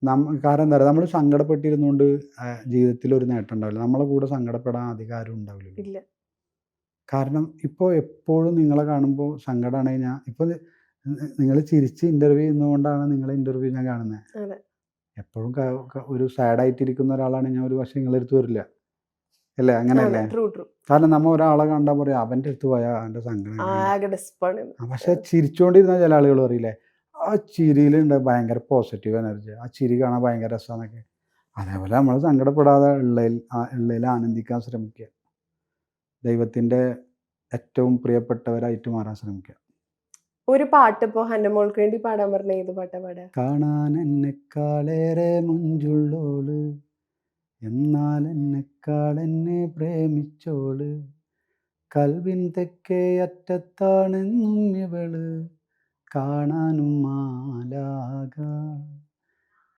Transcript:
കാരണം എന്താ പറയുക, നമ്മൾ സങ്കടപ്പെട്ടിരുന്നുകൊണ്ട് ജീവിതത്തിൽ ഒരു നേട്ടം ഉണ്ടാവില്ല. നമ്മളെ കൂടെ സങ്കടപ്പെടാൻ അധികാരം ഉണ്ടാവില്ലല്ലോ. ഇല്ല. കാരണം ഇപ്പോൾ എപ്പോഴും നിങ്ങളെ കാണുമ്പോൾ സങ്കടമാണെങ്കിൽ ഇപ്പോൾ നിങ്ങൾ ചിരിച്ച് ഇൻ്റർവ്യൂ ചെയ്യുന്നതുകൊണ്ടാണ് നിങ്ങളെ ഇൻ്റർവ്യൂ ഞാൻ കാണുന്നത്. അതെ. എപ്പോഴും ഒരു സാഡായിട്ടിരിക്കുന്ന ഒരാളാണെങ്കിൽ ഞാൻ ഒരു പക്ഷേ നിങ്ങളുടെ അടുത്ത് വരില്ല. അല്ലേ? അതെ. അങ്ങനെയല്ലേ? True, true. കാരണം നമ്മൾ ഒരാളെ കണ്ടാൽ പറയും അവൻ്റെ അടുത്ത് പോയാൽ അവൻ്റെ സങ്കടം എങ്ങനെയുണ്ട്. ആകെ ഡെസ്പാണ്. പക്ഷേ ചിരിച്ചുകൊണ്ടിരുന്ന ചില ആളുകൾ പറയില്ലേ, ആ ചിരിയിലുണ്ട് ഭയങ്കര പോസിറ്റീവ് എനർജി, ആ ചിരി കാണാൻ ഭയങ്കര രസമാണെന്നൊക്കെ. അതേപോലെ നമ്മൾ സങ്കടപ്പെടാതെ ഉള്ളതിൽ ആനന്ദിക്കാൻ ശ്രമിക്കുക. ദൈവത്തിൻ്റെ ഏറ്റവും പ്രിയപ്പെട്ടവരായിട്ട് മാറാൻ ശ്രമിക്കുക. ഒരു പാട്ട് ഇപ്പോ ഹന്നമോൾക്ക് വേണ്ടി പാടാൻ പറഞ്ഞ ഏത് പാട്ടാ പാടുക? കാണാൻ എന്നെക്കാളേറെ മുഞ്ചുള്ളോള്, എന്നാൽ എന്നെക്കാളെന്നെ പ്രേമിച്ചോള്, കൽവിൻ തെക്കേ അറ്റത്താണെന്നും ഇവള്, കാണാനും മാലാക.